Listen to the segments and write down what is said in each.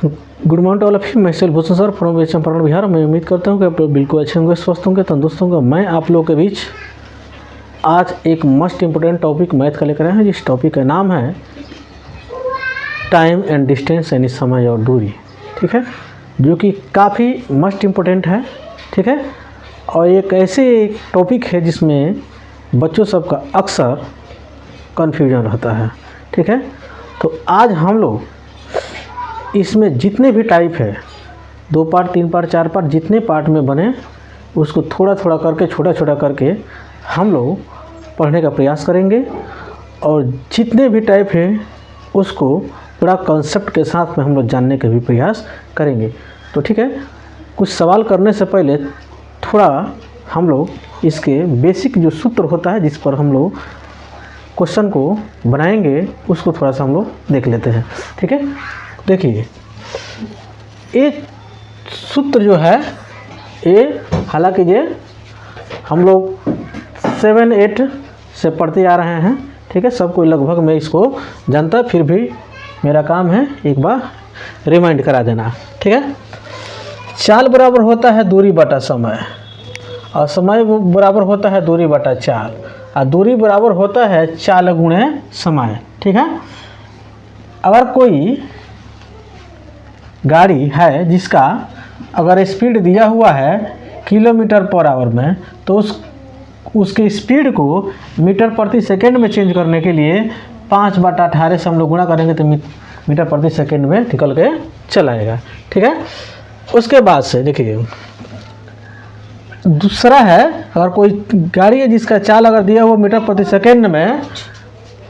Good morning to all of you. मैं Bhushan sir from Champaran Bihar. मैं उम्मीद करता हूँ कि आप लोग बिल्कुल अच्छे होंगे, स्वस्थ होंगे, तंदुरुस्त होंगे। मैं आप लोगों के बीच आज एक मस्ट इम्पोर्टेंट टॉपिक मैथ का लेकर आए हैं, जिस टॉपिक का नाम है टाइम एंड डिस्टेंस, यानी समय और दूरी। ठीक है, जो कि काफ़ी मस्ट इम्पोर्टेंट है। ठीक है, और एक ऐसे टॉपिक है जिसमें बच्चों सबका अक्सर कन्फ्यूजन रहता है। ठीक है, तो आज हम लोग इसमें जितने भी टाइप है, 2 पार्ट, 3 पार्ट, 4 पार्ट, जितने पार्ट में बने उसको थोड़ा थोड़ा करके, छोटा छोटा करके हम लोग पढ़ने का प्रयास करेंगे, और जितने भी टाइप है उसको पूरा कॉन्सेप्ट के साथ में हम लोग जानने का भी प्रयास करेंगे। तो ठीक है, कुछ सवाल करने से पहले थोड़ा हम लोग इसके बेसिक जो सूत्र होता है जिस पर हम लोग क्वेश्चन को बनाएंगे, उसको थोड़ा सा हम लोग देख लेते हैं। ठीक है, देखिए एक सूत्र जो है ये, हालांकि ये हम लोग 7-8 से पढ़ते आ रहे हैं। ठीक है, सबको लगभग मैं इसको जानता, फिर भी मेरा काम है एक बार रिमाइंड करा देना। ठीक है, चाल बराबर होता है दूरी बटा समय, और समय बराबर होता है दूरी बटा चाल, और दूरी बराबर होता है चाल गुणे समय। ठीक है, अगर कोई गाड़ी है जिसका अगर स्पीड दिया हुआ है किलोमीटर पर आवर में, तो उसके स्पीड को मीटर प्रति सेकंड में चेंज करने के लिए 5/18 से हम लोग गुणा करेंगे तो मीटर प्रति सेकंड में निकल के चला आएगा। ठीक है, उसके बाद से देखिए दूसरा है, अगर कोई गाड़ी है जिसका चाल अगर दिया हुआ मीटर प्रति सेकंड में,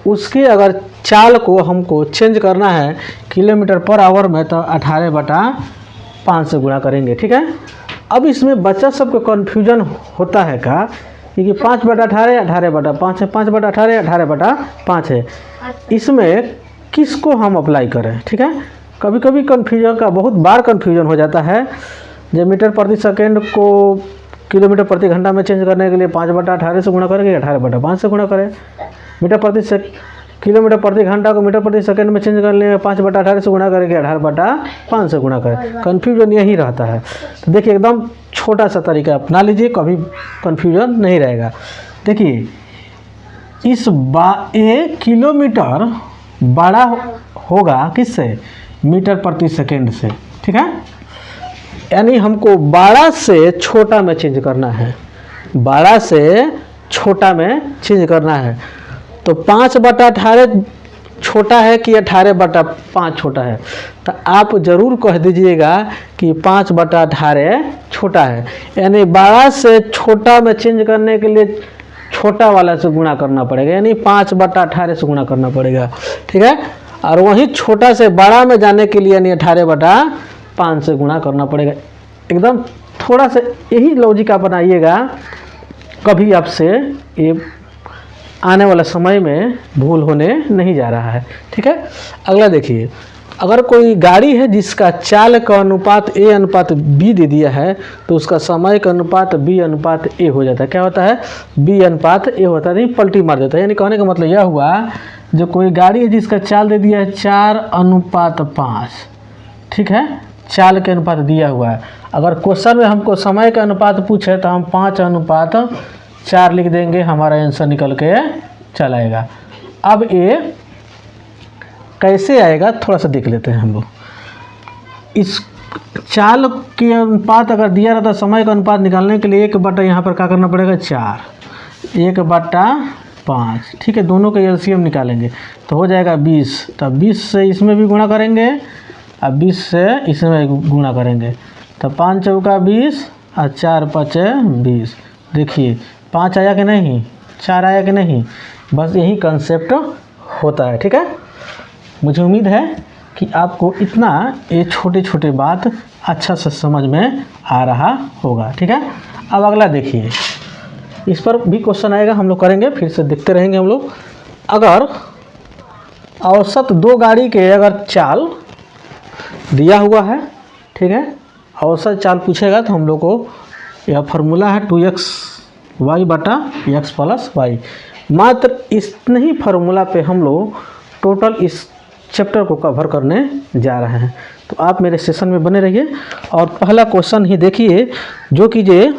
उसकी अगर चाल को हमको चेंज करना है किलोमीटर पर आवर में, तो 18/5 से गुणा करेंगे। ठीक है, अब इसमें बच्चा सबको कन्फ्यूजन होता है का, क्योंकि 5/18 18/5 है, 5/18 18/5 है, इसमें किसको हम अप्लाई करें। ठीक है, कभी कभी कन्फ्यूजन का, बहुत बार कन्फ्यूजन हो जाता है। जब मीटर प्रति सेकेंड को किलोमीटर प्रति घंटा में चेंज करने के लिए 5/18 से गुणा करेंगे, 18/5 से गुणा करें। मीटर प्रति किलोमीटर प्रति घंटा को मीटर प्रति सेकंड में चेंज करने में 5/18 से गुणा करेंगे, 18/5 से गुणा करें। कन्फ्यूजन यही रहता है। तो देखिए एकदम छोटा सा तरीका अपना लीजिए, कभी कन्फ्यूजन नहीं रहेगा। देखिए इस ए किलोमीटर बड़ा होगा किससे, मीटर प्रति सेकंड से। ठीक है, यानी हमको बड़ा से छोटा में चेंज करना है, बड़ा से छोटा में चेंज करना है। तो 5/18 छोटा है कि 18/5 छोटा है, तो आप ज़रूर कह दीजिएगा कि 5/18 छोटा है। यानी बड़ा से छोटा में चेंज करने के लिए छोटा वाला से गुणा करना पड़ेगा, यानी 5/18 से गुणा करना पड़ेगा। ठीक है, और वहीं छोटा से बड़ा में जाने के लिए यानी 18/5 से गुणा करना पड़ेगा। एकदम थोड़ा सा यही लॉजिक आप बनाइएगा, कभी आपसे ये आने वाला समय में भूल होने नहीं जा रहा है। ठीक है, अगला देखिए, अगर कोई गाड़ी है जिसका चाल का अनुपात A/B दे दिया है, तो उसका समय का अनुपात B/A हो जाता है। क्या होता है, B/A होता है, नहीं पलटी मार देता है। यानी कहने का मतलब यह हुआ, जो कोई गाड़ी है जिसका चाल दे दिया है 4/5, ठीक है, चाल के अनुपात दिया हुआ है। अगर क्वेश्चन में हमको समय का अनुपात पूछे तो हम 5/4 लिख देंगे, हमारा आंसर निकल के चला आएगा। अब ये कैसे आएगा थोड़ा सा देख लेते हैं हम लोग। इस चाल के अनुपात अगर दिया रहता, समय का अनुपात निकालने के लिए 1/, यहाँ पर क्या करना पड़ेगा 4, 1/5। ठीक है, दोनों का एलसीएम निकालेंगे तो हो जाएगा 20। तो 20 से इसमें भी गुणा करेंगे, और 20 से इसमें गुणा करेंगे, तो 5 चौका 20 और 4 5 20। देखिए 5 आया कि नहीं, 4 आया कि नहीं, बस यही कंसेप्ट होता है। ठीक है, मुझे उम्मीद है कि आपको इतना ये छोटे छोटे बात अच्छा से समझ में आ रहा होगा। ठीक है, अब अगला देखिए, इस पर भी क्वेश्चन आएगा, हम लोग करेंगे, फिर से देखते रहेंगे हम लोग। अगर औसत 2 गाड़ी के अगर चाल दिया हुआ है, ठीक है, औसत चाल पूछेगा तो हम लोग को यह फार्मूला है 2xy/x+y। मात्र इतने ही फार्मूला पे हम लोग टोटल इस चैप्टर को कवर करने जा रहे हैं। तो आप मेरे सेशन में बने रहिए। और पहला क्वेश्चन ही देखिए, जो कि जे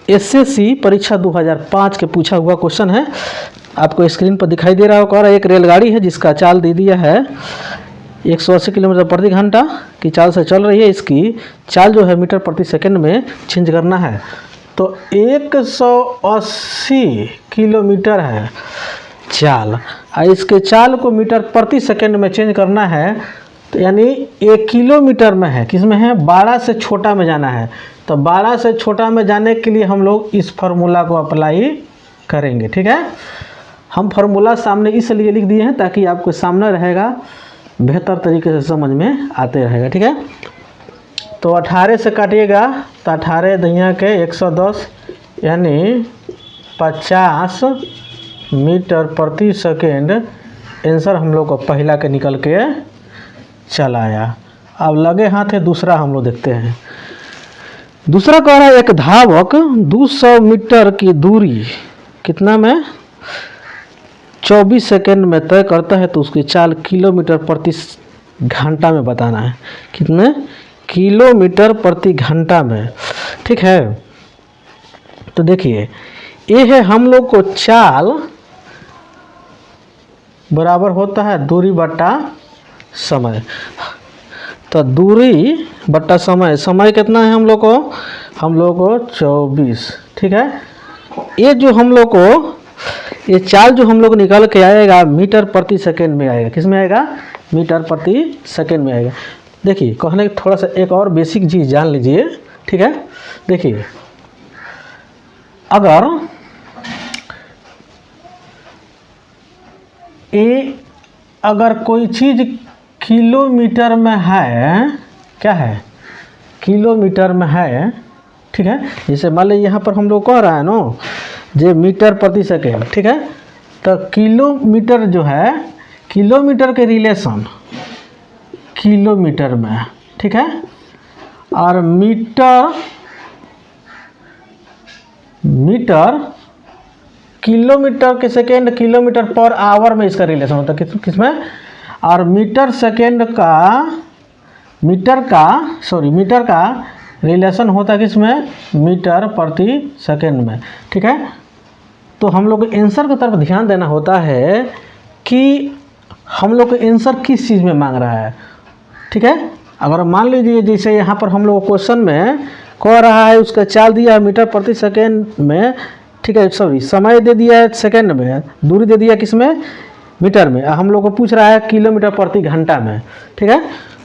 एसएससी परीक्षा 2005 के पूछा हुआ क्वेश्चन है। आपको स्क्रीन पर दिखाई दे रहा होगा। और एक रेलगाड़ी है जिसका चाल दे दिया है 180 किलोमीटर प्रति घंटा की चाल से चल रही है। इसकी चाल जो है मीटर प्रति सेकंड में चेंज करना है। तो 180 किलोमीटर है चाल, और इसके चाल को मीटर प्रति सेकंड में चेंज करना है। तो यानी 1 किलोमीटर में है, किस में है, 12 से छोटा में जाना है। तो 12 से छोटा में जाने के लिए हम लोग इस फार्मूला को अप्लाई करेंगे। ठीक है, हम फार्मूला सामने इसलिए लिख दिए हैं ताकि आपको सामने रहेगा, बेहतर तरीके से समझ में आते रहेगा। ठीक है, तो 18 से काटिएगा तो 18 दहिया के 110 यानी 50 मीटर प्रति सेकेंड आंसर हम लोग को पहला के निकल के चला आया। अब लगे हाथ है दूसरा, हम लोग देखते हैं। दूसरा कह रहा है एक धावक 200 मीटर की दूरी कितना में 24 सेकेंड में तय करता है, तो उसकी चाल किलोमीटर प्रति घंटा में बताना है। कितने किलोमीटर प्रति घंटा में। ठीक है, तो देखिए ये है हम लोग को चाल बराबर होता है दूरी बटा समय। तो दूरी बटा समय, समय कितना है हम लोग को 24। ठीक है, ये जो हम लोग को ये चाल जो हम लोग निकल के आएगा मीटर प्रति सेकंड में आएगा। किस में आएगा, मीटर प्रति सेकंड में आएगा। देखिए कहने थोड़ा सा एक और बेसिक चीज़ जान लीजिए। ठीक है, देखिए अगर कोई चीज़ किलोमीटर में है, क्या है, किलोमीटर में है। ठीक है, जैसे मान लीजिए यहाँ पर हम लोग कह रहा है ना जे मीटर प्रति सेकेंड। ठीक है, तो किलोमीटर जो है, किलोमीटर के रिलेशन किलोमीटर में। ठीक है, और मीटर किलोमीटर के सेकेंड किलोमीटर पर आवर में इसका रिलेशन होता है। किसमें, और मीटर का रिलेशन होता है किसमें, मीटर प्रति सेकेंड में। ठीक है, तो हम लोग को आंसर की तरफ ध्यान देना होता है कि हम लोग को आंसर किस चीज़ में मांग रहा है। ठीक है, अगर मान लीजिए जैसे यहाँ पर हम लोग क्वेश्चन में कह रहा है उसका चाल दिया है मीटर प्रति सेकेंड में। ठीक है, सॉरी समय दे दिया है सेकेंड में, दूरी दे दिया किस में, मीटर में। हम लोग को पूछ रहा है किलोमीटर प्रति घंटा में। ठीक है,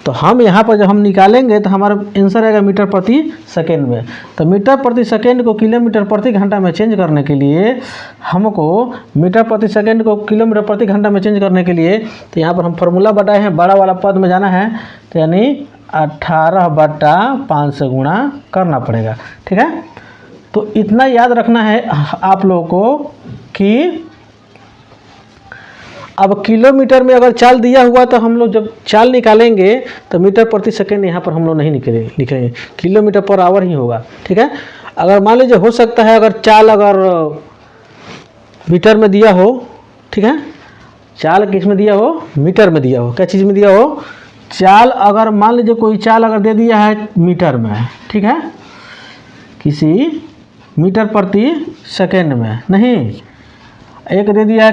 तो हम यहाँ पर जब हम निकालेंगे तो हमारा आंसर आएगा मीटर प्रति सेकेंड में। तो मीटर प्रति सेकेंड को किलोमीटर प्रति घंटा में चेंज करने के लिए हमको मीटर प्रति सेकेंड को किलोमीटर प्रति घंटा में चेंज करने के लिए तो यहाँ पर हम फार्मूला बताए हैं, बड़ा वाला पद में जाना है। तो यानी 18/5 से गुणा करना पड़ेगा। ठीक है, तो इतना याद रखना है आप लोगों को कि अब किलोमीटर में अगर चाल दिया हुआ तो हम लोग जब चाल निकालेंगे तो मीटर प्रति सेकेंड यहाँ पर हम लोग नहीं लिखेंगे, किलोमीटर पर आवर ही होगा। ठीक है, अगर मान लीजिए हो सकता है अगर चाल अगर मीटर में दिया हो। ठीक है, चाल किस में दिया हो, मीटर में दिया हो। क्या चीज़ में दिया हो, चाल अगर मान लीजिए कोई चाल अगर दे दिया है मीटर में। ठीक है, किसी मीटर प्रति सेकेंड में नहीं, एक दे दिया है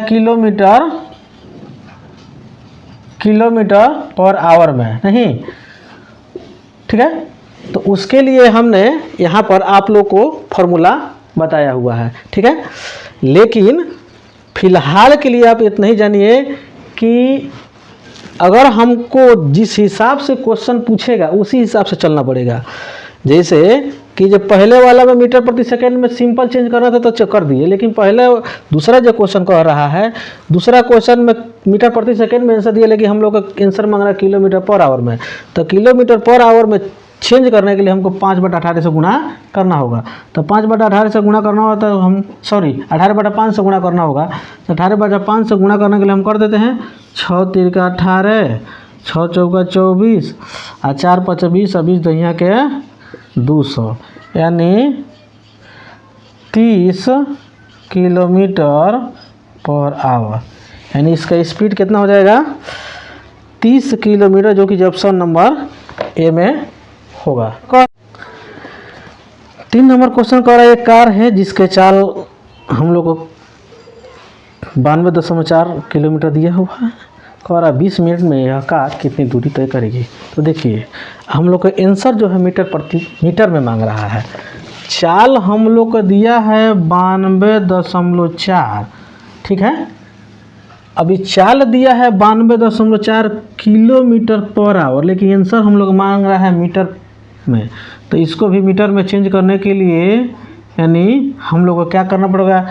किलोमीटर पर आवर में नहीं। ठीक है, तो उसके लिए हमने यहाँ पर आप लोग को फॉर्मूला बताया हुआ है। ठीक है, लेकिन फिलहाल के लिए आप इतना ही जानिए कि अगर हमको जिस हिसाब से क्वेश्चन पूछेगा उसी हिसाब से चलना पड़ेगा। जैसे कि जब पहले वाला में मीटर प्रति सेकेंड में सिंपल चेंज करना था तो कर दिए, लेकिन पहले दूसरा जो क्वेश्चन कह रहा है, दूसरा क्वेश्चन में मीटर प्रति सेकेंड में आंसर दिया, लेकिन हम लोग का आंसर मांग रहा है किलोमीटर पर आवर में। तो किलोमीटर पर आवर में चेंज करने के लिए हमको 5/18 से गुणा करना होगा। तो 5/18 से गुणा करना होता है, हम 18/5 से गुणा करना होगा। तो 18/5 से गुणा करने के लिए हम कर देते हैं 6 3 का 18, 6 4 24 और 4 5 20 और 20 दहिया के 200 यानी 30 किलोमीटर पर आवर। यानी इसका स्पीड कितना हो जाएगा, 30 किलोमीटर, जो कि ऑप्शन नंबर ए में होगा। 3 नंबर क्वेश्चन कह रहा है एक कार है जिसके चाल हम लोग को 92.4 किलोमीटर दिया हुआ है। कह रहा 20 मिनट में यह कार कितनी दूरी तय करेगी। तो देखिए हम लोग का आंसर जो है मीटर में मांग रहा है। चाल हम लोग को दिया है 92.4, ठीक है। अभी चाल दिया है 92.4 किलोमीटर पर आवर, लेकिन आंसर हम लोग मांग रहा है मीटर में। तो इसको भी मीटर में चेंज करने के लिए यानी हम लोग को क्या करना पड़ेगा,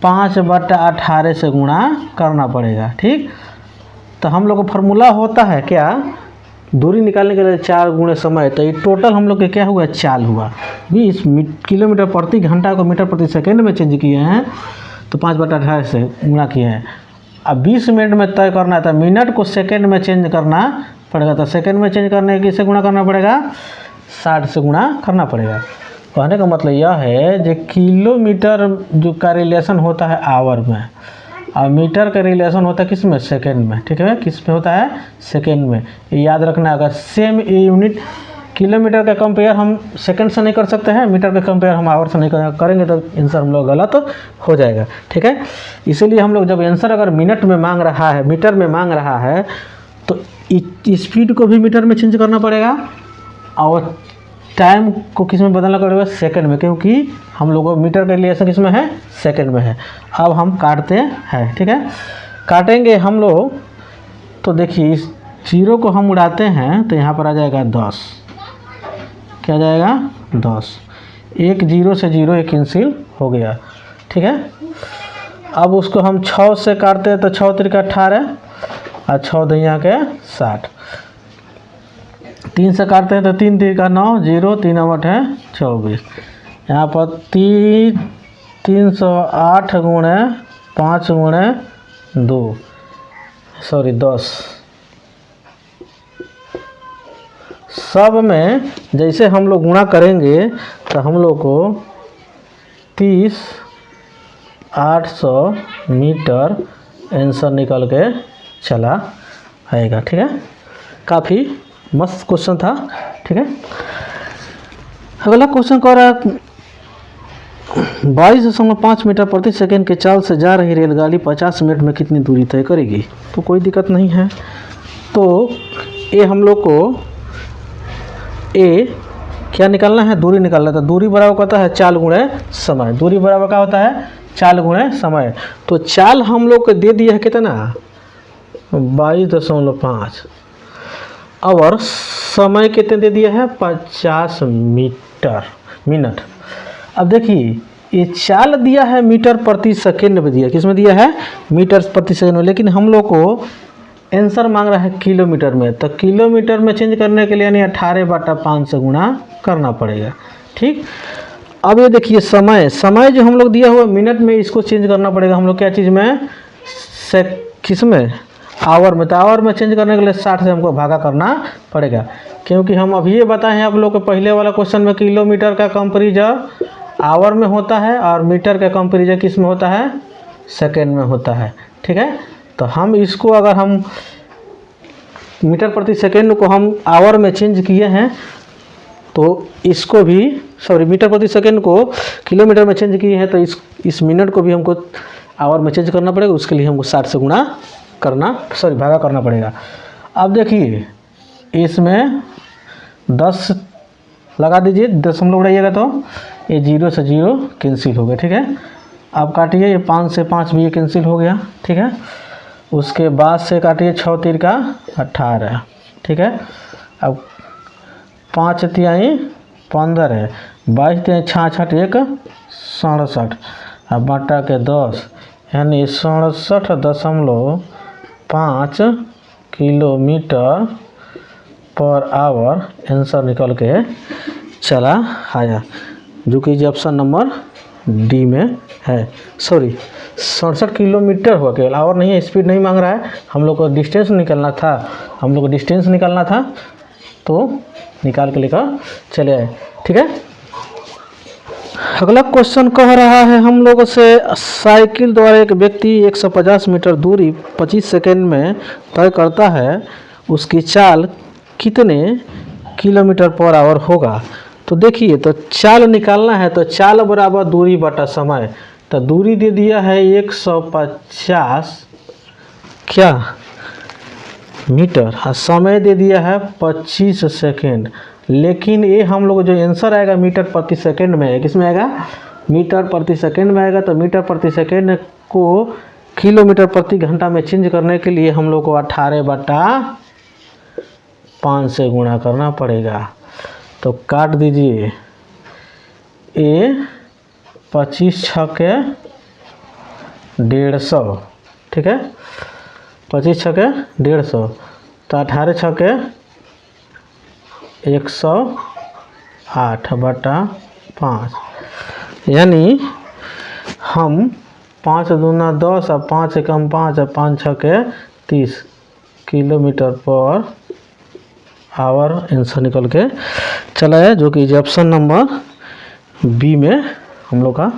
5/18 से गुणा करना पड़ेगा, ठीक। तो हम लोग को फार्मूला होता है क्या, दूरी निकालने के लिए 4 गुणे समय। तो ये टोटल हम लोग के क्या हुआ, चाल हुआ। 20 किलोमीटर प्रति घंटा को मीटर प्रति सेकेंड में चेंज किए हैं, तो 5/18 से गुणा किए हैं। अब 20 मिनट में तय करना है तो मिनट को सेकेंड में चेंज करना पड़ेगा। तो सेकेंड में चेंज करने के किससे गुणा करना पड़ेगा, 60 से गुणा करना पड़ेगा। कहने का मतलब यह है जो किलोमीटर जो का रिलेशन होता है आवर में, और मीटर का रिलेशन होता है किस में, सेकेंड में, ठीक है। किस में होता है, सेकेंड में। ये याद रखना, अगर सेम यूनिट किलोमीटर का कंपेयर हम सेकंड से नहीं कर सकते हैं, मीटर का कंपेयर हम आवर से नहीं करेंगे, तो आंसर हम लोग गलत हो जाएगा, ठीक है। इसीलिए हम लोग जब आंसर अगर मिनट में मांग रहा है, मीटर में मांग रहा है, तो स्पीड को भी मीटर में चेंज करना पड़ेगा और टाइम को किस में बदलना पड़ेगा, सेकंड में, क्योंकि हम लोग को मीटर का रिलेशन किस में है, सेकंड में है। अब हम काटते हैं, ठीक है। काटेंगे हम लोग, तो देखिए इस जीरो को हम उड़ाते हैं तो यहाँ पर आ जाएगा 10। क्या जाएगा, 10। एक जीरो से जीरो एक कैंसिल हो गया, ठीक है। अब उसको हम 6 से काटते हैं तो 6 त्रिका 18 और 6 दैया के 60। 3 से काटते हैं तो 3 त्रिका 9, 0 3 8 है 24। यहाँ पर 308 गुणे 5 गुणे 2 सॉरी 10। सब में जैसे हम लोग गुणा करेंगे तो हम लोग को 30,800 मीटर आंसर निकल के चला आएगा, ठीक है। काफ़ी मस्त क्वेश्चन था, ठीक है। अगला क्वेश्चन कह रहा है 22.5 मीटर प्रति सेकंड के चाल से जा रही रेलगाड़ी 50 मिनट में कितनी दूरी तय करेगी। तो कोई दिक्कत नहीं है। तो ये हम लोग को क्या निकालना है, दूरी निकालना है। तो दूरी बराबर होता है चाल गुणे समय। दूरी बराबर क्या होता है, चाल गुणे समय। तो चाल हम लोग को दे दिया है कितना, 22.5 और समय कितने दे दिया है, 50 मिनट। अब देखिए ये चाल दिया है मीटर प्रति सेकेंड में दिया, किस में दिया है, मीटर प्रति सेकेंड में, लेकिन हम लोग को आंसर मांग रहा है किलोमीटर में। तो किलोमीटर में चेंज करने के लिए यानी 18/5 से गुणा करना पड़ेगा, ठीक। अब ये देखिए समय जो हम लोग दिया हुआ मिनट में, इसको चेंज करना पड़ेगा हम लोग क्या चीज़ में, किस में, आवर में। तो आवर में चेंज करने के लिए 60 से हमको भागा करना पड़ेगा, क्योंकि हम अभी ये बताए हैं आप लोग को पहले वाला क्वेश्चन में किलोमीटर का कंपेरिजन आवर में होता है और मीटर का कंपेरिजन किस में होता है, सेकेंड में होता है, ठीक है। तो हम इसको अगर हम मीटर प्रति सेकेंड को हम आवर में चेंज किए हैं, तो इसको भी मीटर प्रति सेकेंड को किलोमीटर में चेंज किए हैं, तो इस मिनट को भी हमको आवर में चेंज करना पड़ेगा। उसके लिए हमको 60 से गुणा भागा करना पड़ेगा। अब देखिए इसमें 10 लगा दीजिए, 10 हम लोग उड़ाइएगा तो ये 0 से 0 कैंसिल हो गया, ठीक है। अब काटिए, ये 5 से 5 भी ये कैंसिल हो गया, ठीक है। उसके बाद से काटिए 6 त्रिका 18, ठीक है। अब 5 तिहाई 15, 22 तिहाई 66 1 67, अब बटा के 10 यानी 67.5 किलोमीटर पर आवर आंसर निकल के चला आया, जो कि ऑप्शन नंबर डी में है। 67 किलोमीटर हुआ, केवल आवर नहीं है, स्पीड नहीं मांग रहा है। हम लोग को डिस्टेंस निकालना था, तो निकाल के लेकर चले आए, ठीक है। अगला क्वेश्चन कह रहा है हम लोग से साइकिल द्वारा एक व्यक्ति 150 मीटर दूरी 25 सेकेंड में तय करता है, उसकी चाल कितने किलोमीटर पर आवर होगा। तो देखिए, तो चाल निकालना है तो चाल बराबर दूरी बटा समय। तो दूरी दे दिया है 150 क्या मीटर और समय दे दिया है 25 सेकेंड। लेकिन ये हम लोग जो आंसर आएगा मीटर प्रति सेकेंड में है, किस में आएगा, मीटर प्रति सेकेंड में आएगा। तो मीटर प्रति सेकेंड को किलोमीटर प्रति घंटा में चेंज करने के लिए हम लोग को 18/5 से गुणा करना पड़ेगा। तो काट दीजिए, ए 25 छके 150, ठीक है, 25 छके 150, तो 18 छके 108/5, यानी हम 5 दूना 10 और 5 एकम 5 और 5 छके 30 किलोमीटर पर आवर आंसर निकल के चला है, जो कि ऑप्शन नंबर बी में हम लोग का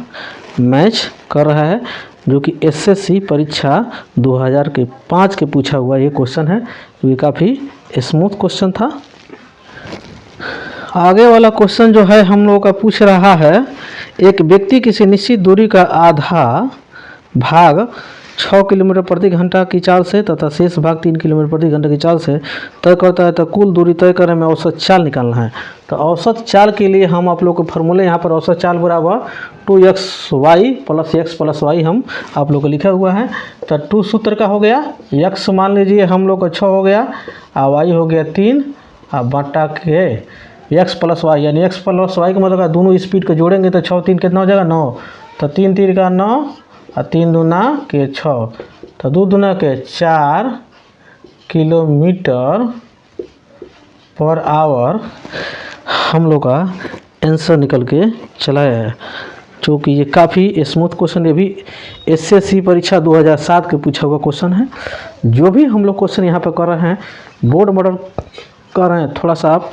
मैच कर रहा है, जो कि एसएससी परीक्षा 2005 के पूछा हुआ ये क्वेश्चन है। तो ये काफ़ी स्मूथ क्वेश्चन था। आगे वाला क्वेश्चन जो है हम लोग का पूछ रहा है, एक व्यक्ति किसी निश्चित दूरी का आधा भाग 6 किलोमीटर प्रति घंटा की चाल से तथा शेष भाग 3 किलोमीटर प्रति घंटा की चाल से तय करता है, तो कुल दूरी तय करने में औसत चाल निकालना है। तो औसत चाल के लिए हम आप लोग को फॉर्मूले यहाँ पर औसत चाल बराबर 2xy + x + y हम आप लोग को लिखा हुआ है। तो 2 सूत्र का हो गया, x मान लीजिए हम लोग को 6 हो गया और y हो गया 3 और बटा के x + y, यानी x + y का मतलब दोनों स्पीड को जोड़ेंगे तो 6 3 कितना हो जाएगा 9, तो 3 3 का 9 और 3 दूना के 6, तो 2 दूना के 4 किलोमीटर पर आवर हम लोग का आंसर निकल के चला है। जो कि ये काफ़ी स्मूथ क्वेश्चन, ये भी एसएससी परीक्षा 2007 के पूछा हुआ क्वेश्चन है। जो भी हम लोग क्वेश्चन यहाँ पर कर रहे हैं, बोर्ड मॉडल कर रहे हैं, थोड़ा सा आप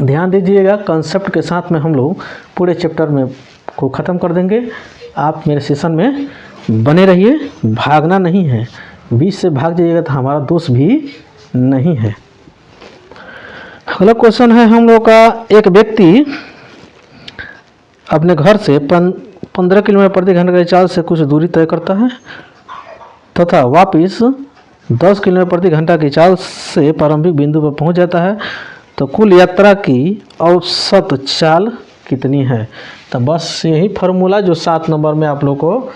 ध्यान दीजिएगा। कंसेप्ट के साथ में हम लोग पूरे चैप्टर में को ख़त्म कर देंगे। आप मेरे सेशन में बने रहिए, भागना नहीं है, बीच से भाग जाइएगा तो हमारा दोस्त भी नहीं है। अगला क्वेश्चन है हम लोग का, एक व्यक्ति अपने घर से 15 किलोमीटर प्रति घंटे की चाल से कुछ दूरी तय करता है तथा वापस 10 किलोमीटर प्रति घंटा की चाल से प्रारंभिक बिंदु पर पहुंच जाता है, तो कुल यात्रा की औसत चाल कितनी है। तो बस यही फार्मूला जो 7 नंबर में आप लोग को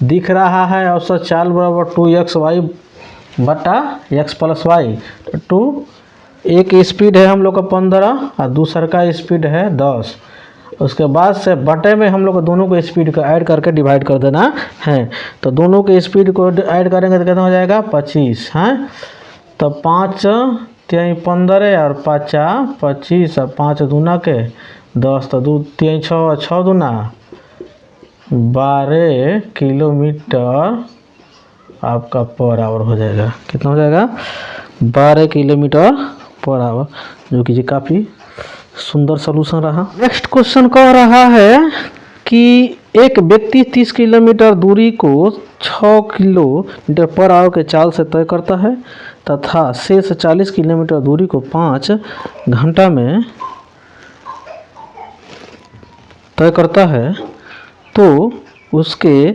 दिख रहा है, औसत चाल बराबर 2xy बटा x + y। तो 2 एक स्पीड है हम लोग का 15 और दूसरा का स्पीड है 10। उसके बाद से बटे में हम लोग को दोनों को स्पीड को ऐड करके डिवाइड कर देना है। तो दोनों के स्पीड को ऐड करेंगे तो कितना हो जाएगा 25 है। तो 5 3 15 और 5 25 और 5 दूना के 10, तो 2 3 6 6 दूना 12 किलोमीटर आपका पर आवर हो जाएगा। कितना हो जाएगा 12 किलोमीटर पर आवर, जो कि काफ़ी सुंदर सलूशन रहा। नेक्स्ट क्वेश्चन कह रहा है कि एक व्यक्ति 30 किलोमीटर दूरी को 6 किलोमीटर पर आवर के चाल से तय करता है तथा शेष 40 किलोमीटर दूरी को 5 घंटा में तय करता है, तो उसके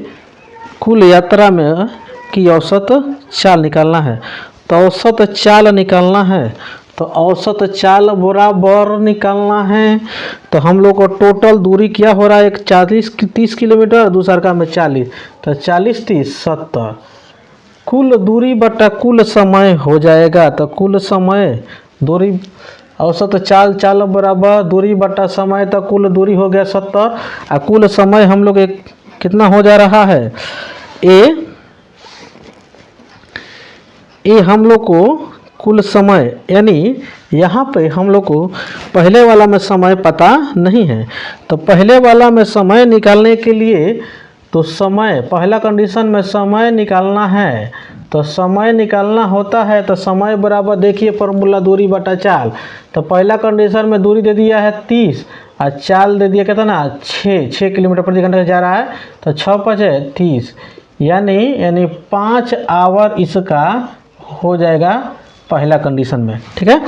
कुल यात्रा में की औसत चाल निकालना है। तो औसत चाल निकालना है, तो औसत चाल बराबर निकालना है। तो हम लोग को टोटल दूरी क्या हो रहा है, एक 30 किलोमीटर, दूसरा का में 40, तो 40 30 70, कुल दूरी बटा कुल समय हो जाएगा। तो कुल समय दूरी औसत चाल बराबर दूरी बटा समय, तो कुल दूरी हो गया 70 और कुल समय हम लोग एक कितना हो जा रहा है, ए हम लोग को कुल समय, यानी यहाँ पे हम लोग को पहले वाला में समय पता नहीं है। तो पहले वाला में समय निकालने के लिए तो समय पहला कंडीशन में समय निकालना है, तो समय निकालना होता है तो समय बराबर देखिए फॉर्मूला दूरी बटा चाल। तो पहला कंडीशन में दूरी दे दिया है 30 और चाल दे दिया कितना 6 किलोमीटर प्रति घंटा जा रहा है, तो 6 5 30, यानी 5 आवर इसका हो जाएगा पहला कंडीशन में, ठीक है।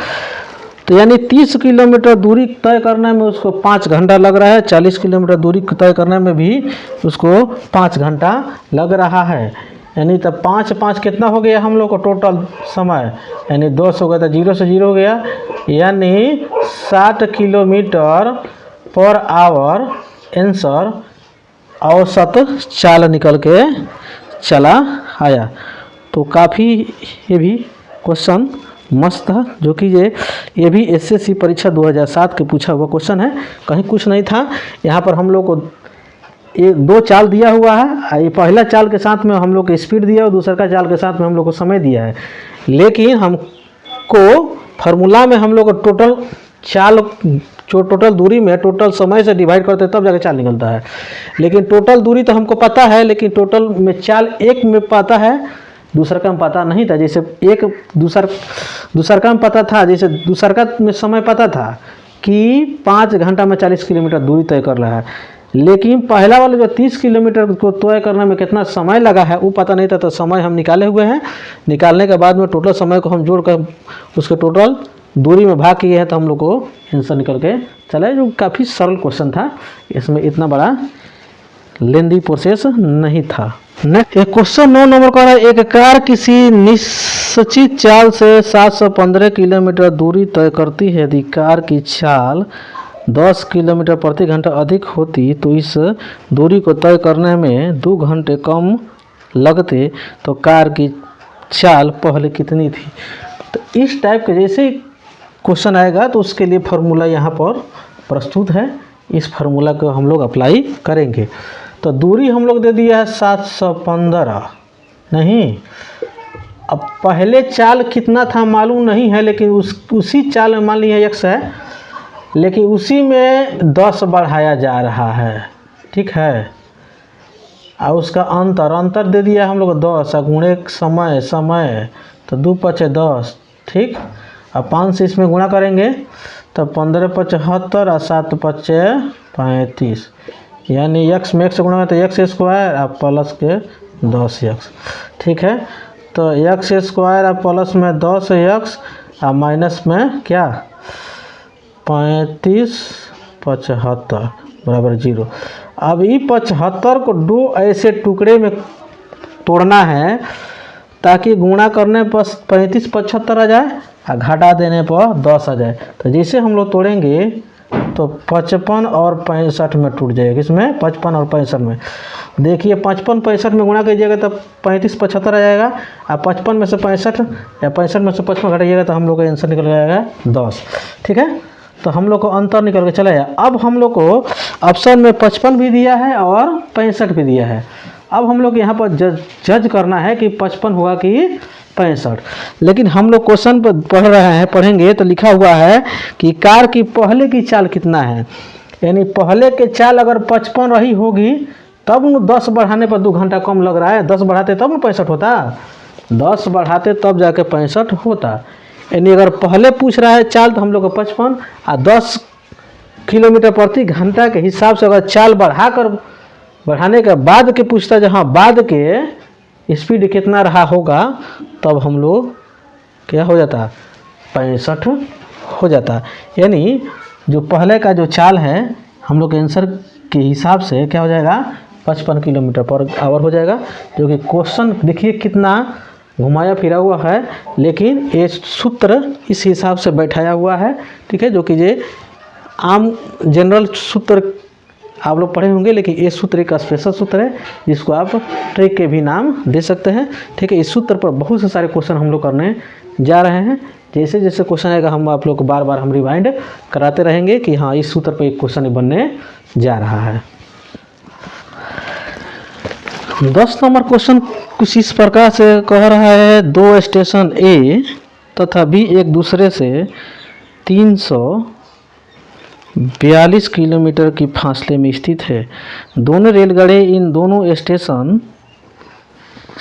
तो यानी 30 किलोमीटर दूरी तय करने में उसको 5 घंटा लग रहा है, 40 किलोमीटर दूरी तय करने में भी उसको 5 घंटा लग रहा है। यानी तब 5 कितना हो गया हम लोग को टोटल समय, यानी 10 हो गया था, 0 से 0 हो गया, यानी 60 किलोमीटर पर आवर आंसर औसत चाल निकल के चला आया। तो काफ़ी ये भी क्वेश्चन मस्त था, जो कि ये भी एसएससी परीक्षा 2007 के पूछा हुआ क्वेश्चन है, कहीं कुछ नहीं था। यहाँ पर हम लोग को एक 2 चाल दिया हुआ है, ये पहला चाल के साथ में हम लोग को स्पीड दिया और दूसरा का चाल के साथ में हम लोग को समय दिया है, लेकिन हमको फार्मूला में हम लोग को टोटल चाल जो टोटल दूरी में टोटल समय से डिवाइड करते हैं तब जाके चाल निकलता है। लेकिन टोटल दूरी तो हमको पता है, लेकिन टोटल में चाल एक में पता है, दूसरा का में पता नहीं था। जैसे एक दूसरा का में पता था, जैसे दूसरा का में समय पता था कि 5 घंटा में 40 किलोमीटर दूरी तय कर रहा है, लेकिन पहला वाला जो 30 किलोमीटर को तय करने में कितना समय लगा है वो पता नहीं था। तो समय हम निकाले हुए हैं, निकालने के बाद में टोटल समय को हम जोड़कर उसके टोटल दूरी में भाग किए हैं, तो हम लोग को आंसर निकल के चला, जो काफ़ी सरल क्वेश्चन था, इसमें इतना बड़ा लेंदी प्रोसेस नहीं था। नेक्स्ट क्वेश्चन 9 नंबर का है, एक कार किसी निश्चित चाल से 715 किलोमीटर दूरी तय करती है। यदि कार की चाल 10 किलोमीटर प्रति घंटा अधिक होती तो इस दूरी को तय करने में 2 घंटे कम लगते, तो कार की चाल पहले कितनी थी। तो इस टाइप के जैसे क्वेश्चन आएगा तो उसके लिए फार्मूला यहाँ पर प्रस्तुत है, इस फार्मूला को हम लोग अप्लाई करेंगे। तो दूरी हम लोग दे दिया है 715, नहीं, अब पहले चाल कितना था मालूम नहीं है, लेकिन उसी चाल में मान लिया x है, लेकिन उसी में 10 बढ़ाया जा रहा है, ठीक है। और उसका अंतर दे दिया हम लोग 10 गुणे समय तो 2 × 10, ठीक। अब 5 से इसमें गुणा करेंगे तो 15 × 75 और 7 × 5 = 35, यानी x में x से गुणा है तो x स्क्वायर और प्लस के 10x, ठीक है। तो x स्क्वायर और प्लस में 10x और माइनस में क्या 35 75 बराबर 0। अब ये 75 को 2 ऐसे टुकड़े में तोड़ना है ताकि गुणा करने पर 35 75 आ जाए और घटा देने पर 10 आ जाए। तो जैसे हम लोग तोड़ेंगे तो 55 और 65 में टूट जाएगा, इसमें 55 और 65 में। देखिए 55 65 में गुणा कीजिएगा तो 35 75 आ जाएगा, और 55 में से 65 या 65 में से 55 घटाइएगा तो हम लोग का आंसर निकल जाएगा 10, ठीक है। तो हम लोग को अंतर निकल के चला जाए। अब हम लोग को ऑप्शन में 55 भी दिया है और 65 भी दिया है। अब हम लोग यहाँ पर जज करना है कि 55 हुआ कि 65। लेकिन हम लोग क्वेश्चन पर पढ़ेंगे तो लिखा हुआ है कि कार की पहले की चाल कितना है, यानी पहले के चाल अगर 55 रही होगी तब न 10 बढ़ाने पर 2 घंटा कम लग रहा है, 10 बढ़ाते तब न 65 होता, 10 बढ़ाते तब जाके 65 होता। यानी अगर पहले पूछ रहा है चाल तो हम लोग को 55 और 10 किलोमीटर प्रति घंटा के हिसाब से अगर चाल बढ़ाने के बाद के पूछता जहाँ बाद के स्पीड कितना रहा होगा, तब हम लोग क्या हो जाता 65 हो जाता। यानी जो पहले का जो चाल है हम लोग के आंसर के हिसाब से क्या हो जाएगा 55 किलोमीटर पर आवर हो जाएगा। जो कि क्वेश्चन देखिए कितना घुमाया फिरा हुआ है, लेकिन ये सूत्र इस हिसाब से बैठाया हुआ है, ठीक है। जो कि ये आम जनरल सूत्र आप लोग पढ़े होंगे, लेकिन ये सूत्र एक स्पेशल सूत्र है जिसको आप ट्रिक के भी नाम दे सकते हैं, ठीक है। इस सूत्र पर बहुत से सारे क्वेश्चन हम लोग करने जा रहे हैं। जैसे जैसे क्वेश्चन आएगा हम आप लोग को बार बार हम रिवाइंड कराते रहेंगे कि हाँ इस सूत्र पर एक क्वेश्चन बनने जा रहा है। 10 नंबर क्वेश्चन कुछ इस प्रकार से कह रहा है, 2 स्टेशन ए तथा बी एक दूसरे से 342 किलोमीटर की फासले में स्थित है। दोनों रेलगाड़ी इन दोनों स्टेशन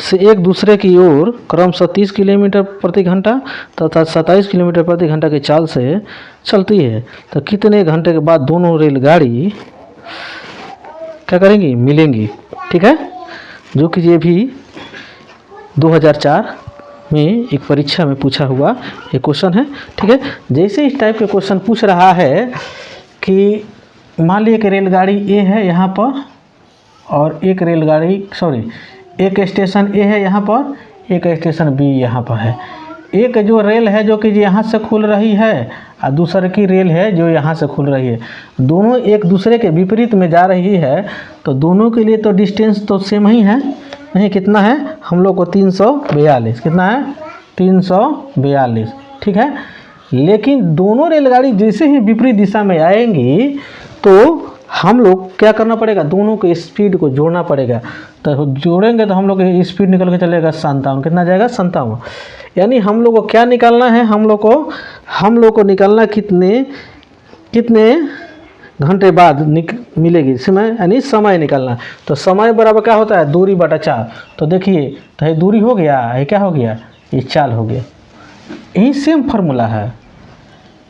से एक दूसरे की ओर क्रमशः 30 किलोमीटर प्रति घंटा तथा 27 किलोमीटर प्रति घंटा की चाल से चलती है। तो कितने घंटे के बाद दोनों रेलगाड़ी क्या करेंगी, मिलेंगी, ठीक है। जो कि ये भी 2004 में एक परीक्षा में पूछा हुआ एक क्वेश्चन है। ठीक है, जैसे इस टाइप के क्वेश्चन पूछ रहा है कि मान लीजिए कि रेलगाड़ी ए है यहाँ पर और एक रेलगाड़ी एक स्टेशन ए है यहाँ पर, एक स्टेशन बी यहाँ पर है। एक जो रेल है जो कि यहाँ से खुल रही है और दूसरे की रेल है जो यहाँ से खुल रही है, दोनों एक दूसरे के विपरीत में जा रही है, तो दोनों के लिए तो डिस्टेंस तो सेम ही है। नहीं, कितना है हम लोग को 342, कितना है 342। ठीक है, लेकिन दोनों रेलगाड़ी जैसे ही विपरीत दिशा में आएंगी तो हम लोग क्या करना पड़ेगा, दोनों के स्पीड को जोड़ना पड़ेगा। तो जोड़ेंगे तो हम लोग स्पीड निकल के चलेगा 57, कितना जाएगा 57। यानी हम लोग को क्या निकालना है, हम लोग को निकालना कितने घंटे बाद मिलेगी समय, यानी समय निकालना। तो समय बराबर क्या होता है, दूरी बटा चाल। तो देखिए, तो ये दूरी हो गया, ये क्या हो गया, ये चाल हो गया। यही सेम फार्मूला है,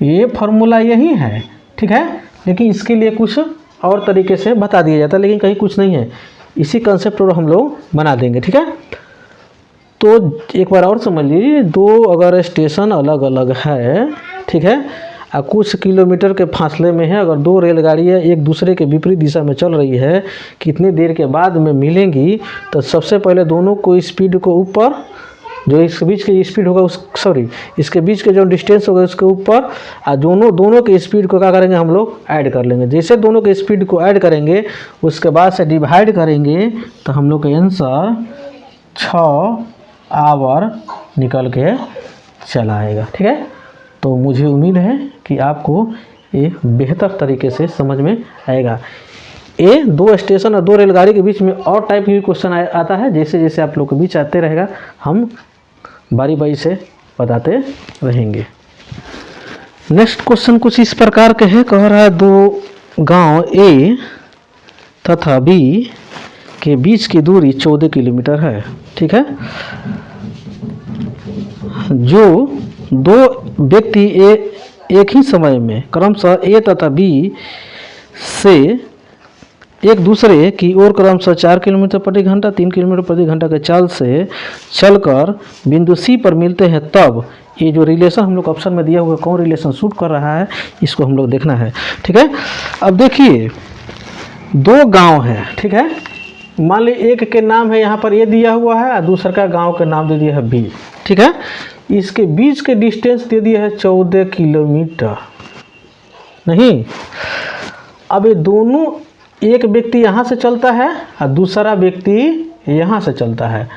ये फार्मूला यही है। ठीक है, लेकिन इसके लिए कुछ और तरीके से बता दिया जाता है, लेकिन कहीं कुछ नहीं है, इसी कंसेप्ट को हम लोग बना देंगे। ठीक है, तो एक बार और समझ लीजिए, दो अगर स्टेशन अलग अलग है, ठीक है, और कुछ किलोमीटर के फासले में है, अगर दो रेलगाड़ियाँ एक दूसरे के विपरीत दिशा में चल रही है, कितनी देर के बाद में मिलेंगी, तो सबसे पहले दोनों को स्पीड को ऊपर, जो इसके बीच की स्पीड होगा इसके बीच के जो डिस्टेंस होगा उसके ऊपर, और दोनों के स्पीड को क्या करेंगे, हम लोग ऐड कर लेंगे। जैसे दोनों के स्पीड को ऐड करेंगे उसके बाद से डिवाइड करेंगे, तो हम लोग का आंसर 6 आवर निकल के चला आएगा। ठीक है, तो मुझे उम्मीद है कि आपको ये बेहतर तरीके से समझ में आएगा। ये दो स्टेशन और दो रेलगाड़ी के बीच में और टाइप की क्वेश्चन आता है, जैसे जैसे आप लोग के बीच आते रहेगा हम बारी बारी से बताते रहेंगे। नेक्स्ट क्वेश्चन कुछ इस प्रकार के है, कह रहा है दो गांव ए तथा बी के बीच की दूरी 14 किलोमीटर है। ठीक है, जो दो व्यक्ति एक ही समय में क्रमशः ए तथा बी से एक दूसरे की ओर क्रमशः 4 किलोमीटर प्रति घंटा 3 किलोमीटर प्रति घंटा के चाल से चलकर बिंदु सी पर मिलते हैं, तब ये जो रिलेशन हम लोग ऑप्शन में दिया हुआ कौन रिलेशन शूट कर रहा है, इसको हम लोग देखना है। ठीक है, अब देखिए दो गांव है। ठीक है, मान ली एक के नाम है यहाँ पर ए दिया हुआ है और दूसरा का गांव का नाम दे दिया है बी। ठीक है, इसके बीच के डिस्टेंस दे दिया है 14 किलोमीटर। नहीं, अब ये दोनों, एक व्यक्ति यहाँ से चलता है और दूसरा व्यक्ति यहाँ से चलता है।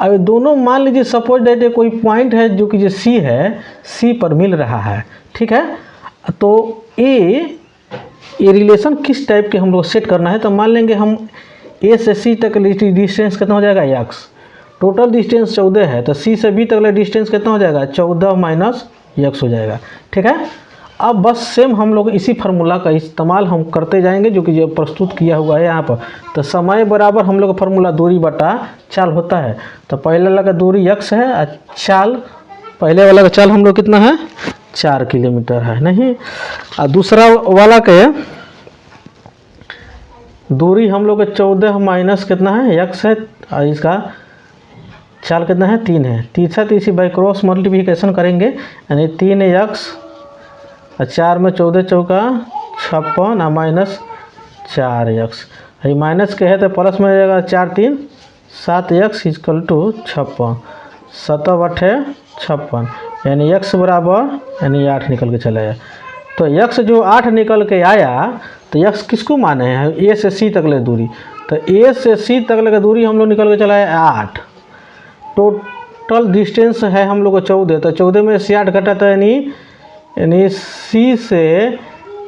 अब ये दोनों मान लीजिए सपोज दैट कोई पॉइंट है जो कि जो सी है, सी पर मिल रहा है। ठीक है, तो ये रिलेशन किस टाइप के हम लोग सेट करना है, तो मान लेंगे हम ए से सी तक डिस्टेंस कितना हो जाएगा एक्स, टोटल डिस्टेंस 14 है, तो सी से बी तक डिस्टेंस कितना हो जाएगा 14 माइनस एक्स हो जाएगा। ठीक है, अब बस सेम हम लोग इसी फार्मूला का इस्तेमाल हम करते जाएंगे जो कि जो प्रस्तुत किया हुआ है यहाँ पर। तो समय बराबर हम लोग का फार्मूला दूरी बटा चाल होता है। तो पहले वाला का दूरी x है और चाल, पहले वाला का चाल हम लोग कितना है 4 किलोमीटर है। नहीं, और दूसरा वाला के दूरी हम लोग 14 माइनस कितना है x है, और इसका चाल कितना है 3 है। तीसरा इसी बाई क्रॉस मल्टीप्लिकेशन करेंगे, यानी 3x और 4 में 14 चौका 56 और माइनस 4x, ये माइनस के है तो प्लस में जाएगा 4 3 7x इक्वल टू 56, 7 बटे 56, यानी x बराबर यानी 8 निकल के चला आया। तो x जो 8 निकल के आया, तो x किसको माने हैं, ए से सी तक ले दूरी, तो ए से सी तक ले दूरी हम लोग निकल के चला है 8। टोटल डिस्टेंस है हम लोग को 14, तो 14 में से 8 घटा, तो यानी सी से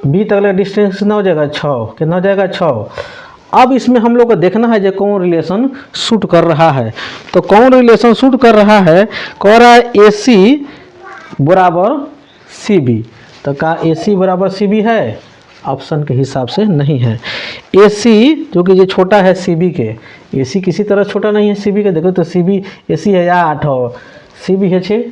बी तक का डिस्टेंस कितना हो जाएगा 6, कितना हो जाएगा 6। अब इसमें हम लोग को देखना है जो कौन रिलेशन शूट कर रहा है। तो कौन रिलेशन शूट कर रहा है, कह रहा है ए सी बराबर सी बी। तो क्या ए सी बराबर सी बी है, ऑप्शन के हिसाब से नहीं है। ए सी जो कि ये छोटा है सी बी के, ए सी किसी तरह छोटा नहीं है सी बी के। देखो तो सी बी ए सी है 8 और सी बी है 6,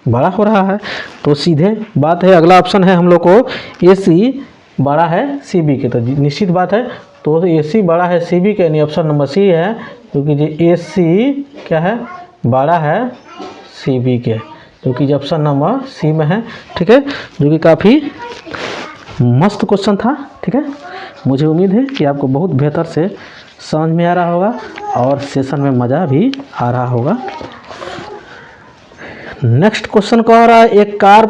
बड़ा हो रहा है। तो सीधे बात है, अगला ऑप्शन है हम लोग को ए सी बड़ा है सी बी के, तो निश्चित बात है तो ए सी बड़ा है सी बी के, यानी ऑप्शन नंबर सी है, क्योंकि ये ए सी क्या है बड़ा है CB के, जो कि ऑप्शन नंबर सी में है। ठीक है, जो कि काफ़ी मस्त क्वेश्चन था। ठीक है, मुझे उम्मीद है कि आपको बहुत बेहतर से समझ में आ रहा होगा और सेशन में मज़ा भी आ रहा होगा। नेक्स्ट क्वेश्चन कह रहा है, एक कार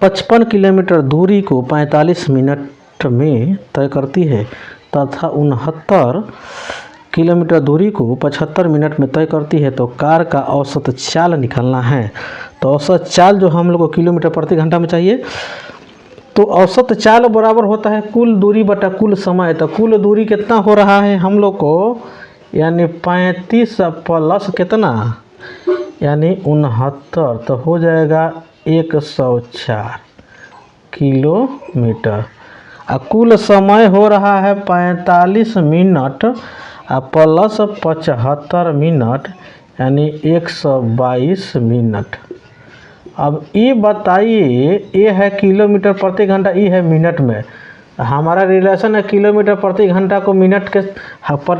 55 किलोमीटर दूरी को 45 मिनट में तय करती है तथा 69 किलोमीटर दूरी को 75 मिनट में तय करती है, तो कार का औसत चाल निकालना है। तो औसत चाल जो हम लोग को किलोमीटर प्रति घंटा में चाहिए, तो औसत चाल बराबर होता है कुल दूरी बटा कुल समय। तो कुल दूरी कितना हो रहा है हम लोग को, यानी 35 प्लस कितना, यानी 69, तो हो जाएगा 104 किलोमीटर। कुल समय हो रहा है 45 मिनट प्लस 75 मिनट, यानी 122 मिनट। अब ये बताइए, ये है किलोमीटर प्रति घंटा, ये है मिनट में। हमारा रिलेशन है किलोमीटर प्रति घंटा को मिनट के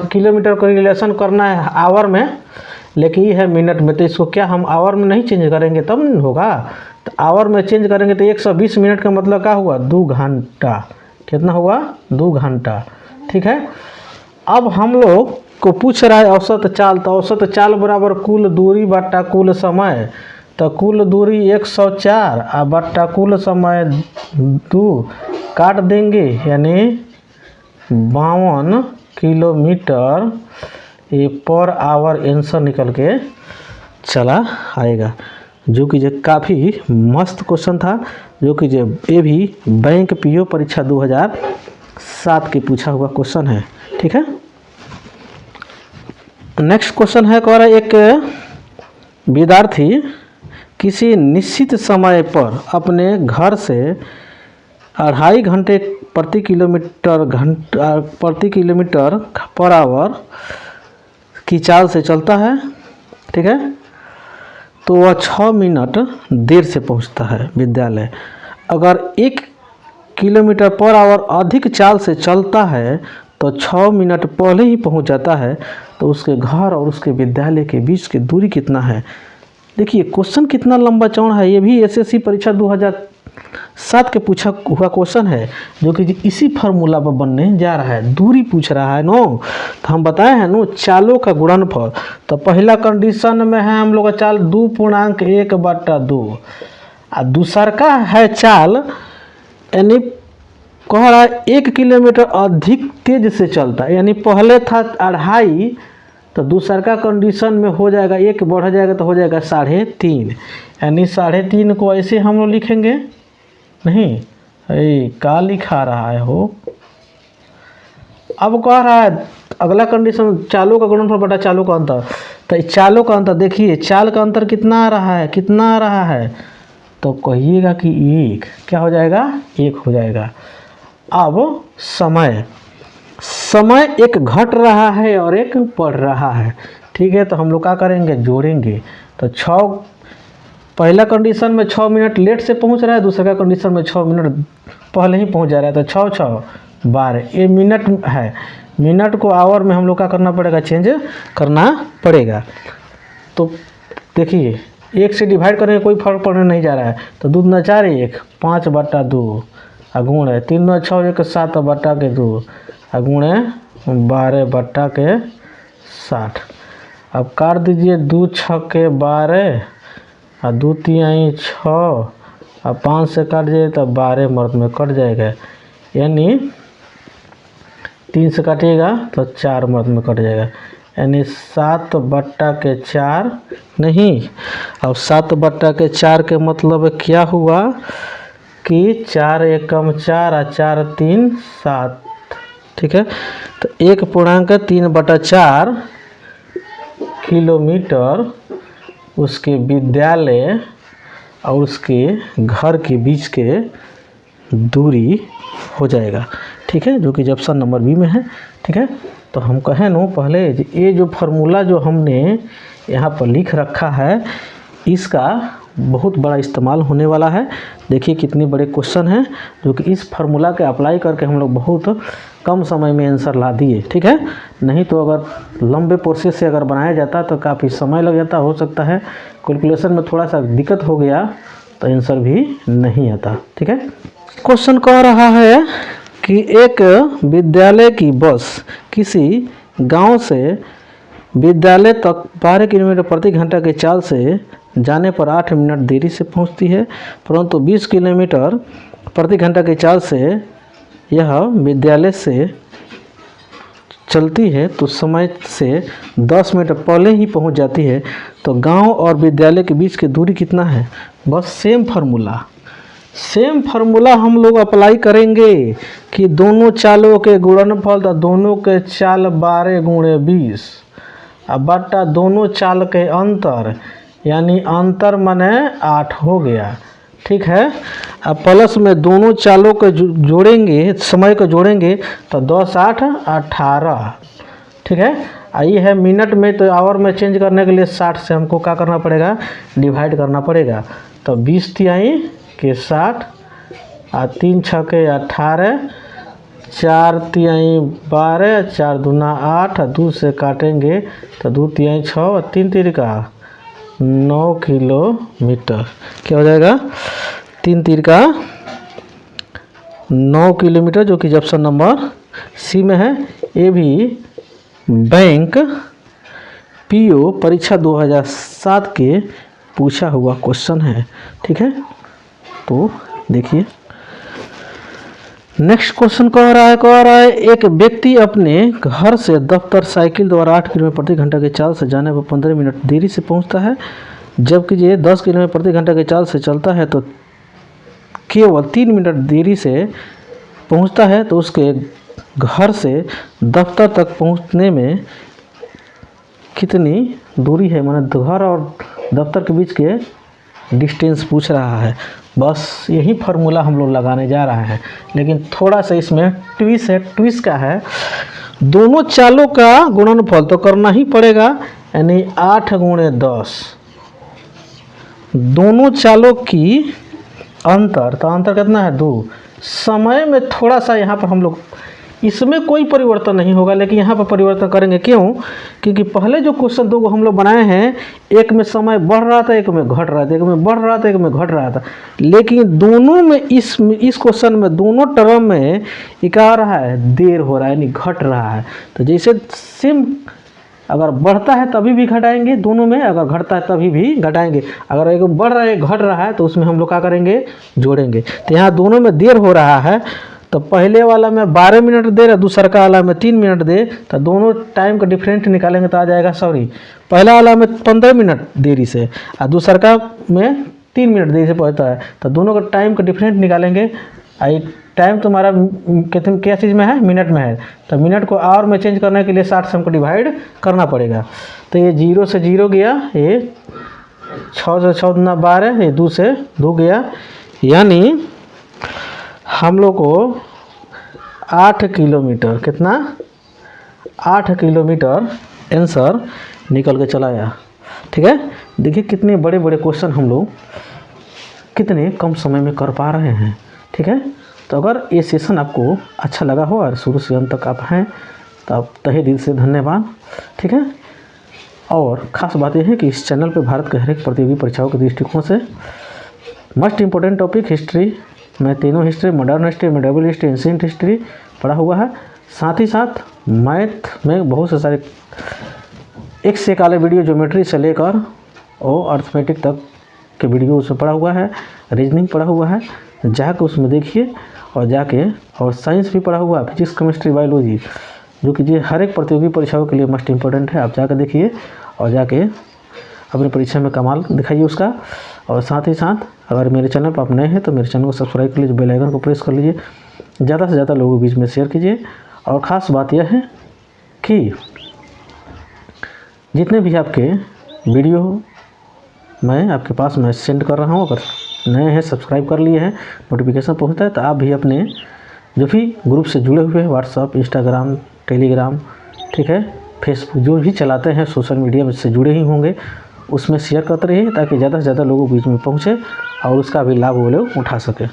किलोमीटर को रिलेशन करना है आवर में, लेकिन ये है मिनट में। तो इसको क्या हम आवर में नहीं चेंज करेंगे तब नहीं होगा। तो आवर में चेंज करेंगे तो 120 मिनट का मतलब क्या हुआ, 2 घंटा। कितना हुआ, 2 घंटा। ठीक है, अब हम लोग को पूछ रहा है औसत चाल। तो औसत चाल बराबर कुल दूरी बटा कुल समय। तो कुल दूरी 104 और बटा कुल समय 2 काट देंगे, यानी 52 किलोमीटर ये पर आवर आंसर निकल के चला आएगा। जो कि काफ़ी मस्त क्वेश्चन था, जो कि ये भी बैंक PO परीक्षा 2007 के पूछा हुआ क्वेश्चन है। ठीक है, नेक्स्ट क्वेश्चन है, कह रहा है एक विद्यार्थी किसी निश्चित समय पर अपने घर से 2.5 घंटे प्रति किलोमीटर पर आवर की चाल से चलता है। ठीक है, तो वह 6 मिनट देर से पहुंचता है विद्यालय। अगर 1 किलोमीटर पर आवर अधिक चाल से चलता है तो 6 मिनट पहले ही पहुंच जाता है, तो उसके घर और उसके विद्यालय के बीच की दूरी कितना है। देखिए क्वेश्चन कितना लंबा चौड़ा है, ये भी SSC परीक्षा 2007 के पूछा हुआ क्वेश्चन है, जो कि इसी फार्मूला पर बनने जा रहा है। दूरी पूछ रहा है नो, तो हम बताए हैं नो चालों का गुणनफल। तो पहला कंडीशन में है हम लोग का चाल 2.1/2 और दूसर का है चाल, यानी कह रहा है 1 किलोमीटर अधिक तेज से चलता है, यानी पहले था 2.5, तो दूसर का कंडीशन में हो जाएगा 1 बढ़ जाएगा तो हो जाएगा 3.5, यानी 3.5 को ऐसे हम लोग लिखेंगे नहीं, का लिखा रहा है हो। अब कह रहा है अगला कंडीशन चालों का गुणनफल बटा चालों का अंतर। तो चालों का अंतर देखिए, चाल का अंतर कितना आ रहा है, कितना आ रहा है, तो कहिएगा कि 1, क्या हो जाएगा, 1 हो जाएगा। अब समय एक घट रहा है और एक बढ़ रहा है। ठीक है, तो हम लोग क्या करेंगे, जोड़ेंगे। तो 6 पहला कंडीशन में 6 मिनट लेट से पहुंच रहा है, दूसरा कंडीशन में 6 मिनट पहले ही पहुंच जा रहा है। तो 6 6 12, ये मिनट है। मिनट को आवर में हम लोग का करना पड़ेगा, चेंज करना पड़ेगा। तो देखिए 1 से डिवाइड करने में कोई फर्क पड़ने नहीं जा रहा है। तो 2 दूना 4, 1 5/2 गुण है 3 दूना 6 1 7/2 गुण है 12/60। अब काट दीजिए, 2 6 12 और 2 3 6 और 5 से काट दीजिए तो 12 मर्द में कट जाएगा, यानी 3 से काटिएगा तो 4 मर्द में कट जाएगा, यानी 7/4 नहीं। अब 7/4 के मतलब क्या हुआ कि 4 एकम 4 और 4 3 7। ठीक है, तो 1.3/4 किलोमीटर उसके विद्यालय और उसके घर के बीच के दूरी हो जाएगा। ठीक है, जो कि ऑप्शन नंबर बी में है। ठीक है, तो हम कहें नो पहले ये जो फार्मूला जो हमने यहाँ पर लिख रखा है, इसका बहुत बड़ा इस्तेमाल होने वाला है। देखिए कितने बड़े क्वेश्चन हैं जो कि इस फार्मूला के अप्लाई करके हम लोग बहुत कम समय में आंसर ला दिए। ठीक है, नहीं तो अगर लंबे प्रोसेस से अगर बनाया जाता तो काफ़ी समय लग जाता, हो सकता है कैलकुलेशन में थोड़ा सा दिक्कत हो गया तो आंसर भी नहीं आता। ठीक है, क्वेश्चन कह रहा है कि एक विद्यालय की बस किसी गांव से विद्यालय तक 12 किलोमीटर प्रति घंटा के चाल से जाने पर 8 मिनट देरी से पहुंचती है, परंतु 20 किलोमीटर प्रति घंटा की चाल से यह विद्यालय से चलती है तो समय से 10 मिनट पहले ही पहुंच जाती है। तो गांव और विद्यालय के बीच की दूरी कितना है? बस सेम फार्मूला हम लोग अप्लाई करेंगे कि दोनों चालों के गुणनफल, तो दोनों के चाल 12 गुणे 20 अब बटा दोनों चाल के अंतर, यानी अंतर माने 8 हो गया। ठीक है, अब प्लस में दोनों चालों के जोड़ेंगे, समय को जोड़ेंगे तो 10 8 18। ठीक है, ये है मिनट में, तो आवर में चेंज करने के लिए 60 से हमको क्या करना पड़ेगा? डिवाइड करना पड़ेगा। तो 20 तिहाई के 60 और 3 छके 18, 4 तिहाई 12, 4 दूना 8, 2 से काटेंगे तो 2 तिहाई 6 और 3 तिरका 9 किलोमीटर। क्या हो जाएगा? 3 तिरका 9 किलोमीटर, जो कि ऑप्शन नंबर सी में है। ये भी बैंक पीओ परीक्षा 2007 के पूछा हुआ क्वेश्चन है। ठीक है, तो देखिए नेक्स्ट क्वेश्चन कह रहा है एक व्यक्ति अपने घर से दफ्तर साइकिल द्वारा 8 किलोमीटर प्रति घंटा के चाल से जाने पर 15 मिनट देरी से पहुंचता है, जबकि ये 10 किलोमीटर प्रति घंटा के चाल से चलता है तो केवल 3 मिनट देरी से पहुंचता है। तो उसके घर से दफ्तर तक पहुंचने में कितनी दूरी है? माने घर और दफ्तर के बीच के डिस्टेंस पूछ रहा है। बस यही फार्मूला हम लोग लगाने जा रहे हैं, लेकिन थोड़ा सा इसमें ट्विस्ट है। ट्विस्ट क्या है? दोनों चालों का गुणनफल तो करना ही पड़ेगा, यानी 8 गुणे 10। दोनों चालों की अंतर, तो अंतर कितना है? 2। समय में थोड़ा सा यहाँ पर हम लोग, इसमें कोई परिवर्तन नहीं होगा, लेकिन यहाँ पर परिवर्तन करेंगे। क्यों? क्योंकि पहले जो क्वेश्चन 2 हम लोग बनाए हैं, एक में समय बढ़ रहा था, एक में घट रहा था, एक में बढ़ रहा था, एक में घट रहा था, लेकिन दोनों में इस क्वेश्चन में दोनों टर्म में क्या आ रहा है? देर हो रहा है, यानी घट रहा है। तो जैसे सेम, अगर बढ़ता है तभी भी घटाएंगे दोनों में, अगर घटता है तभी भी घटाएंगे। अगर एक बढ़ रहा है घट रहा है तो उसमें हम लोग क्या करेंगे? जोड़ेंगे। तो यहाँ दोनों में देर हो रहा है, तो पहले वाला में 12 मिनट दे रहा, दूसरा वाला में 3 मिनट दे, तो दोनों टाइम का डिफरेंट निकालेंगे तो आ जाएगा, सॉरी, पहला वाला में 15 मिनट देरी से और दूसरा में 3 मिनट देरी से पहुँचता है, तो दोनों का टाइम का डिफरेंट निकालेंगे। टाइम तुम्हारा कितने क्या चीज़ में है? मिनट में है, तो मिनट को आवर में चेंज करने के लिए 60 से हमको डिवाइड करना पड़ेगा। तो ये 0 से 0 गया, ये 6 से 6 दूना 12, ये 2 से 2 गया, यानी हम लोग को 8 किलोमीटर, कितना? 8 किलोमीटर आंसर निकल के चला आया। ठीक है, देखिए कितने बड़े बड़े क्वेश्चन हम लोग कितने कम समय में कर पा रहे हैं। ठीक है, तो अगर ये सेशन आपको अच्छा लगा हो और शुरू से अंत तक आप हैं तो आप तहे दिल से धन्यवाद। ठीक है, और ख़ास बात यह है कि इस चैनल पे भारत के हर एक प्रतियोगी परीक्षाओं के दृष्टिकोण से मोस्ट इम्पोर्टेंट टॉपिक हिस्ट्री में, तीनों history, modern history, medieval history, ancient history पढ़ा हुआ है। साथ ही साथ मैथ में बहुत से सारे एक से एक वाले वीडियो, ज्योमेट्री से लेकर और अर्थमेटिक तक के वीडियो उसमें पढ़ा हुआ है, रीजनिंग पढ़ा हुआ है, जाके उसमें देखिए। और साइंस भी पढ़ा हुआ है, फिजिक्स, केमिस्ट्री, बायोलॉजी, जो कि ये हर एक प्रतियोगी परीक्षाओं के लिए मोस्ट इम्पोर्टेंट है। आप जाकर देखिए और जाके अपनी परीक्षा में कमाल दिखाइए उसका। और साथ ही साथ अगर मेरे चैनल पर आप नए हैं तो मेरे चैनल को सब्सक्राइब कर लीजिए, बेल आइकन को प्रेस कर लीजिए, ज़्यादा से ज़्यादा लोगों के बीच में शेयर कीजिए। और ख़ास बात यह है कि जितने भी आपके वीडियो मैं आपके पास मैं सेंड कर रहा हूँ, अगर नए हैं सब्सक्राइब कर लिए हैं, नोटिफिकेशन पहुँचता है, तो आप भी अपने जो भी ग्रुप से जुड़े हुए हैं, व्हाट्सअप, इंस्टाग्राम, टेलीग्राम, ठीक है, फेसबुक, जो भी चलाते हैं सोशल मीडिया से जुड़े ही होंगे, उसमें शेयर करते रहिए ताकि ज़्यादा से ज़्यादा लोगों के बीच में पहुँचे और उसका भी लाभ वो लोग उठा सकें।